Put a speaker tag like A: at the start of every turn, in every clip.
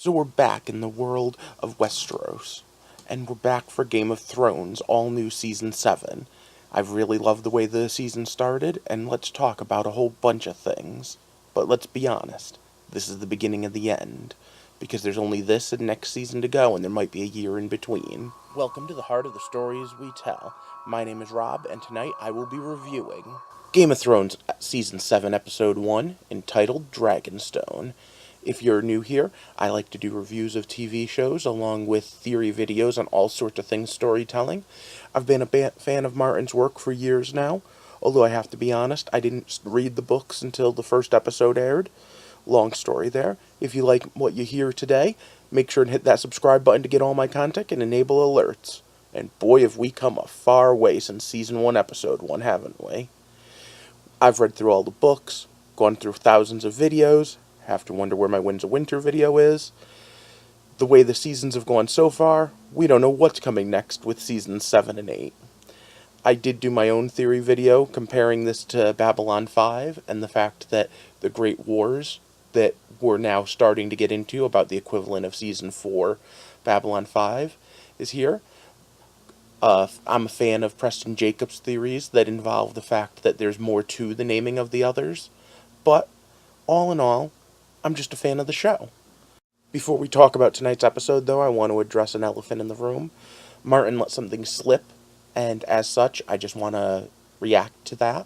A: So we're back in the world of Westeros, and we're back for Game of Thrones, all new Season 7. I've really loved the way the season started, and let's talk about a whole bunch of things. But let's be honest, this is the beginning of the end, because there's only this and next season to go, and there might be a year in between. Welcome to the heart of the stories we tell. My name is Rob, and tonight I will be reviewing Game of Thrones Season 7, Episode 1, entitled Dragonstone. If you're new here, I like to do reviews of TV shows along with theory videos on all sorts of things storytelling. I've been a fan of Martin's work for years now, although I have to be honest, I didn't read the books until the first episode aired. Long story there. If you like what you hear today, make sure to hit that subscribe button to get all my content and enable alerts. And boy, have we come a far way since Season 1, Episode 1, haven't we? I've read through all the books, gone through thousands of videos, have to wonder where my Winds of Winter video is. The way the seasons have gone so far, we don't know what's coming next with Seasons 7 and 8. I did do my own theory video comparing this to Babylon 5 and the fact that the Great Wars that we're now starting to get into, about the equivalent of Season 4 Babylon 5, is here. I'm a fan of Preston Jacobs' theories that involve the fact that there's more to the naming of the others, but all in all, I'm just a fan of the show. Before we talk about tonight's episode, though, I want to address an elephant in the room. Martin let something slip, and as such, I just want to react to that.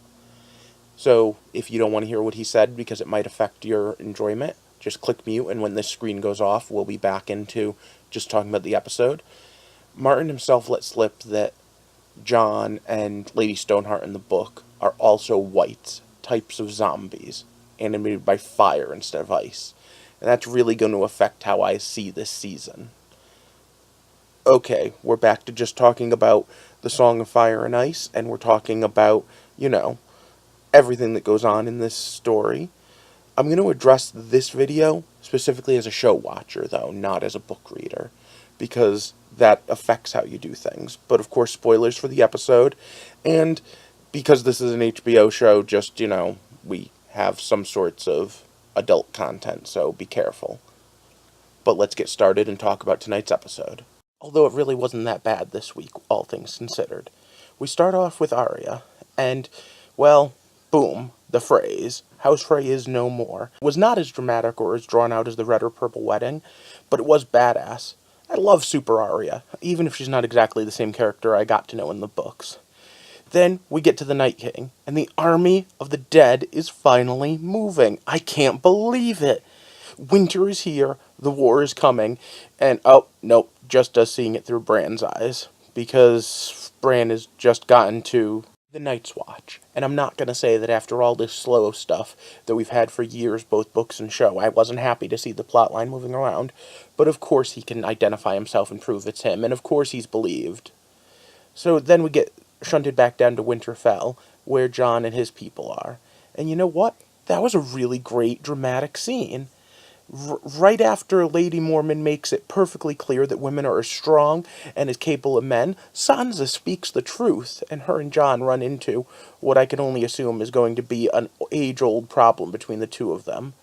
A: So, if you don't want to hear what he said because it might affect your enjoyment, just click mute, and when this screen goes off, we'll be back into just talking about the episode. Martin himself let slip that Jon and Lady Stoneheart in the book are also whites, types of zombies, animated by fire instead of ice. And that's really going to affect how I see this season. Okay, we're back to just talking about the Song of Fire and Ice, and we're talking about, everything that goes on in this story. I'm going to address this video specifically as a show watcher, though, not as a book reader, because that affects how you do things. But, of course, spoilers for the episode, and because this is an HBO show, just, we have some sorts of adult content, so be careful. But let's get started and talk about tonight's episode. Although it really wasn't that bad this week, all things considered. We start off with Arya, and, well, boom, the phrase, House Frey is no more, was not as dramatic or as drawn out as the Red or Purple Wedding, but it was badass. I love Super Arya, even if she's not exactly the same character I got to know in the books. Then we get to the Night King, and the army of the dead is finally moving. I can't believe it. Winter is here, the war is coming, and oh, nope, just us seeing it through Bran's eyes, because Bran has just gotten to the Night's Watch. And I'm not going to say that after all this slow stuff that we've had for years, both books and show, I wasn't happy to see the plotline moving around, but of course he can identify himself and prove it's him, and of course he's believed. So then we get shunted back down to Winterfell, where Jon and his people are. And you know what? That was a really great, dramatic scene. Right after Lady Mormon makes it perfectly clear that women are as strong and as capable of men, Sansa speaks the truth, and her and Jon run into what I can only assume is going to be an age-old problem between the two of them.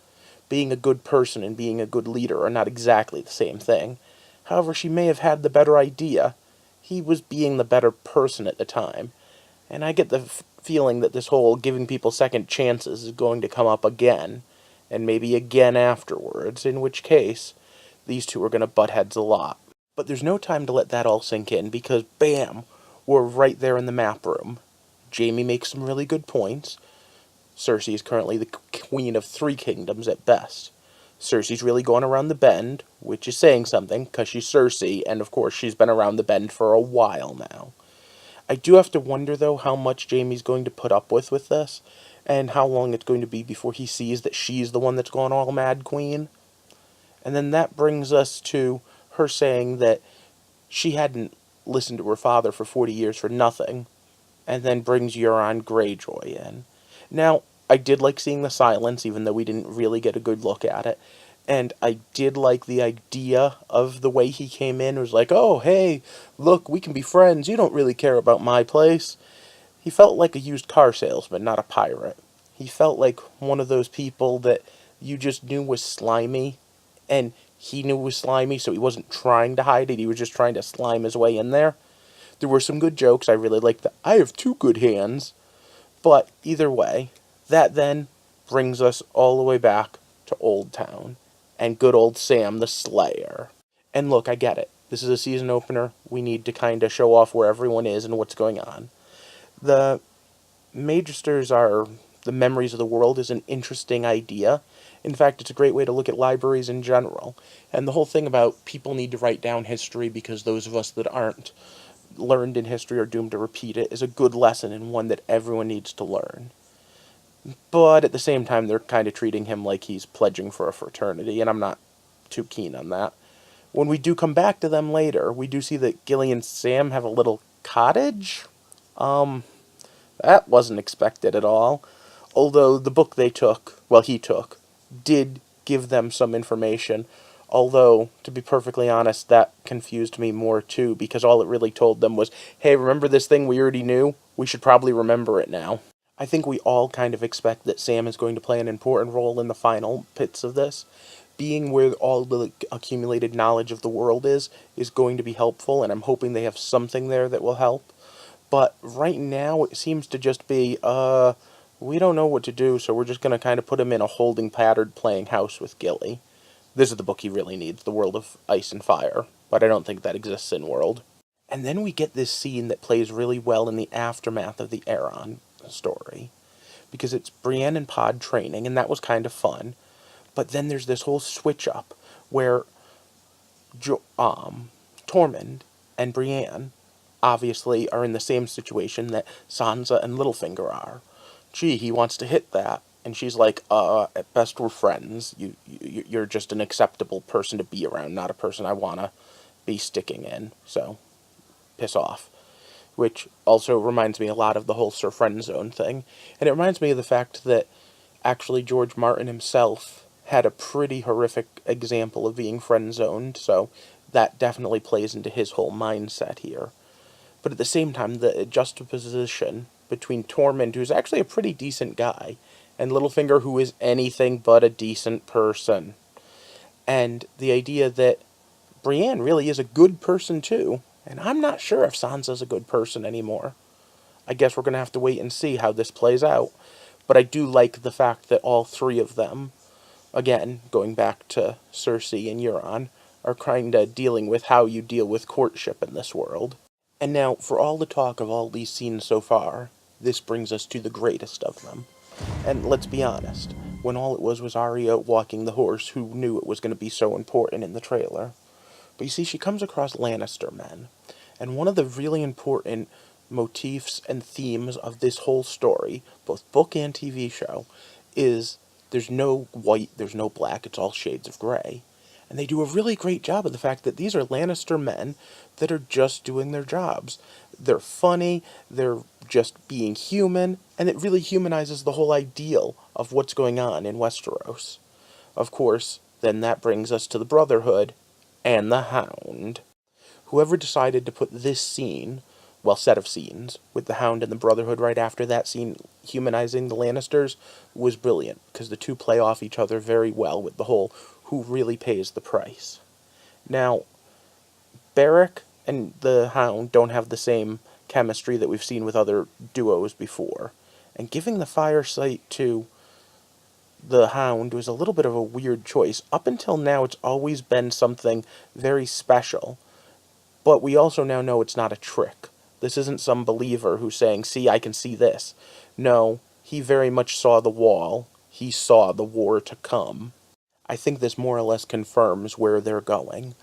A: Being a good person and being a good leader are not exactly the same thing. However, she may have had the better idea. He was being the better person at the time. And I get the feeling that this whole giving people second chances is going to come up again, and maybe again afterwards, in which case, these two are going to butt heads a lot. But there's no time to let that all sink in, because bam, we're right there in the map room. Jaime makes some really good points. Cersei is currently the queen of 3 kingdoms at best. Cersei's really going around the bend, which is saying something, because she's Cersei, and of course she's been around the bend for a while now. I do have to wonder, though, how much Jaime's going to put up with this, and how long it's going to be before he sees that she's the one that's gone all mad queen. And then that brings us to her saying that she hadn't listened to her father for 40 years for nothing, and then brings Euron Greyjoy in. Now, I did like seeing the silence, even though we didn't really get a good look at it. And I did like the idea of the way he came in. It was like, oh, hey, look, we can be friends. You don't really care about my place. He felt like a used car salesman, not a pirate. He felt like one of those people that you just knew was slimy, and he knew it was slimy, so he wasn't trying to hide it. He was just trying to slime his way in there. There were some good jokes. I really liked the "I have two good hands." But either way, that then brings us all the way back to Old Town and good old Sam the Slayer. And look, I get it. This is a season opener. We need to kind of show off where everyone is and what's going on. The Magisters are the memories of the world is an interesting idea. In fact, it's a great way to look at libraries in general. And the whole thing about people need to write down history because those of us that aren't learned in history are doomed to repeat it is a good lesson and one that everyone needs to learn. But at the same time, they're kind of treating him like he's pledging for a fraternity, and I'm not too keen on that. When we do come back to them later, we do see that Gilly and Sam have a little cottage. That wasn't expected at all. Although the book he took, did give them some information. Although, to be perfectly honest, that confused me more too, because all it really told them was, hey, remember this thing we already knew? We should probably remember it now. I think we all kind of expect that Sam is going to play an important role in the final bits of this. Being where all the accumulated knowledge of the world is going to be helpful, and I'm hoping they have something there that will help. But right now, it seems to just be, we don't know what to do, so we're just going to kind of put him in a holding pattern playing house with Gilly. This is the book he really needs, The World of Ice and Fire, but I don't think that exists in World. And then we get this scene that plays really well in the aftermath of the Aeron story, because it's Brienne and Pod training, and that was kind of fun. But then there's this whole switch up where Tormund and Brienne obviously are in the same situation that Sansa and Littlefinger are. Gee, he wants to hit that. And she's like, at best we're friends. You're just an acceptable person to be around, not a person I want to be sticking in. So, piss off. Which also reminds me a lot of the whole Sir Friendzone thing. And it reminds me of the fact that actually George Martin himself had a pretty horrific example of being friend-zoned, so that definitely plays into his whole mindset here. But at the same time, the juxtaposition between Tormund, who's actually a pretty decent guy, and Littlefinger, who is anything but a decent person. And the idea that Brienne really is a good person too, and I'm not sure if Sansa's a good person anymore. I guess we're going to have to wait and see how this plays out. But I do like the fact that all three of them, again, going back to Cersei and Euron, are kind of dealing with how you deal with courtship in this world. And now, for all the talk of all these scenes so far, this brings us to the greatest of them. And let's be honest, when all it was Arya walking the horse, who knew it was going to be so important in the trailer? But you see, she comes across Lannister men, and one of the really important motifs and themes of this whole story, both book and TV show, is there's no white, there's no black, it's all shades of gray. And they do a really great job of the fact that these are Lannister men that are just doing their jobs. They're funny, they're just being human, and it really humanizes the whole ideal of what's going on in Westeros. Of course, then that brings us to the Brotherhood and the Hound. Whoever decided to put this scene, well, set of scenes, with the Hound and the Brotherhood right after that scene humanizing the Lannisters was brilliant, because the two play off each other very well with the whole who really pays the price. Now, Beric and the Hound don't have the same chemistry that we've seen with other duos before, and giving the fire sight to the Hound was a little bit of a weird choice. Up until now, it's always been something very special, but we also now know it's not a trick. This isn't some believer who's saying, see, I can see this. No, he very much saw the wall. He saw the war to come. I think this more or less confirms where they're going.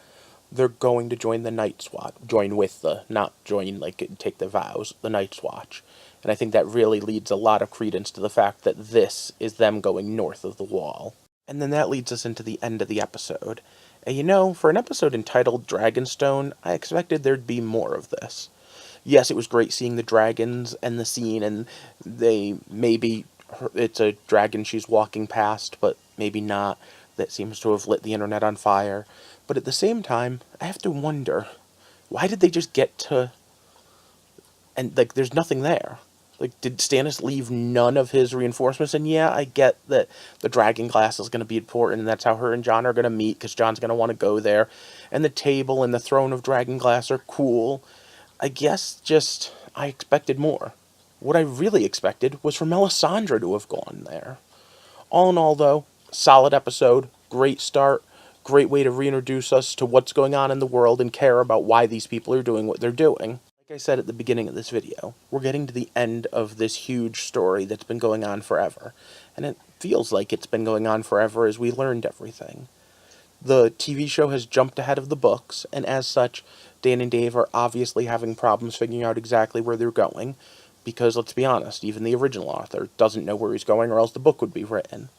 A: They're going to join the Night's Watch. Join with the, not join, like, take the vows, the Night's Watch. And I think that really leads a lot of credence to the fact that this is them going north of the wall. And then that leads us into the end of the episode. And you know, for an episode entitled Dragonstone, I expected there'd be more of this. Yes, it was great seeing the dragons and the scene, and it's a dragon she's walking past, but maybe not. That seems to have lit the internet on fire. But at the same time, I have to wonder, why did they just get to... And, like, there's nothing there. Like, did Stannis leave none of his reinforcements? And yeah, I get that the dragon glass is going to be important, and that's how her and Jon are going to meet, because Jon's going to want to go there. And the table and the throne of dragon glass are cool. I guess just I expected more. What I really expected was for Melisandre to have gone there. All in all, though, solid episode, great start, great way to reintroduce us to what's going on in the world and care about why these people are doing what they're doing. Like I said at the beginning of this video, we're getting to the end of this huge story that's been going on forever. And it feels like it's been going on forever as we learned everything. The TV show has jumped ahead of the books, and as such, Dan and Dave are obviously having problems figuring out exactly where they're going, because let's be honest, even the original author doesn't know where he's going, or else the book would be written.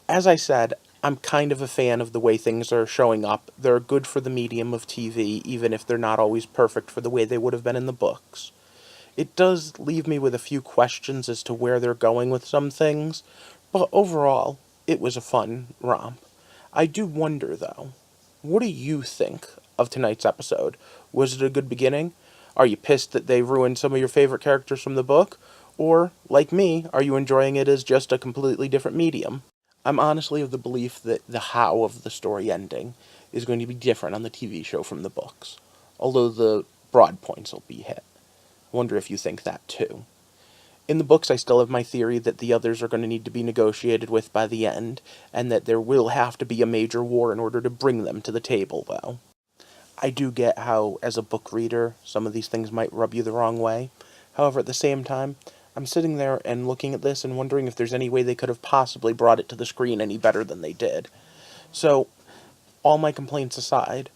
A: As I said, I'm kind of a fan of the way things are showing up. They're good for the medium of TV, even if they're not always perfect for the way they would have been in the books. It does leave me with a few questions as to where they're going with some things, but overall, it was a fun romp. I do wonder, though, what do you think of tonight's episode? Was it a good beginning? Are you pissed that they ruined some of your favorite characters from the book? Or, like me, are you enjoying it as just a completely different medium? I'm honestly of the belief that the how of the story ending is going to be different on the TV show from the books, although the broad points will be hit. I wonder if you think that too. In the books, I still have my theory that the others are going to need to be negotiated with by the end, and that there will have to be a major war in order to bring them to the table, though. I do get how, as a book reader, some of these things might rub you the wrong way. However, at the same time, I'm sitting there and looking at this and wondering if there's any way they could have possibly brought it to the screen any better than they did. So, all my complaints aside,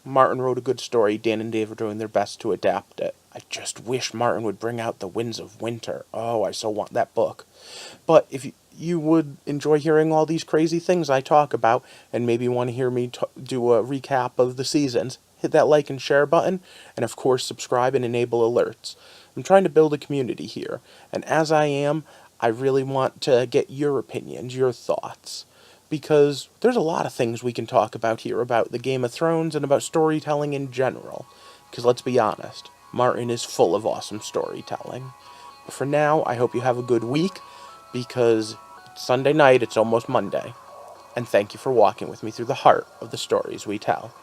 A: Martin wrote a good story. Dan and Dave are doing their best to adapt it. I just wish Martin would bring out The Winds of Winter. Oh, I so want that book. But if you would enjoy hearing all these crazy things I talk about, and maybe want to hear me do a recap of the seasons, hit that like and share button, and of course subscribe and enable alerts. I'm trying to build a community here, and as I am, I really want to get your opinions, your thoughts. Because there's a lot of things we can talk about here about the Game of Thrones and about storytelling in general. Because let's be honest, Martin is full of awesome storytelling. But for now, I hope you have a good week, because it's Sunday night, it's almost Monday. And thank you for walking with me through the heart of the stories we tell.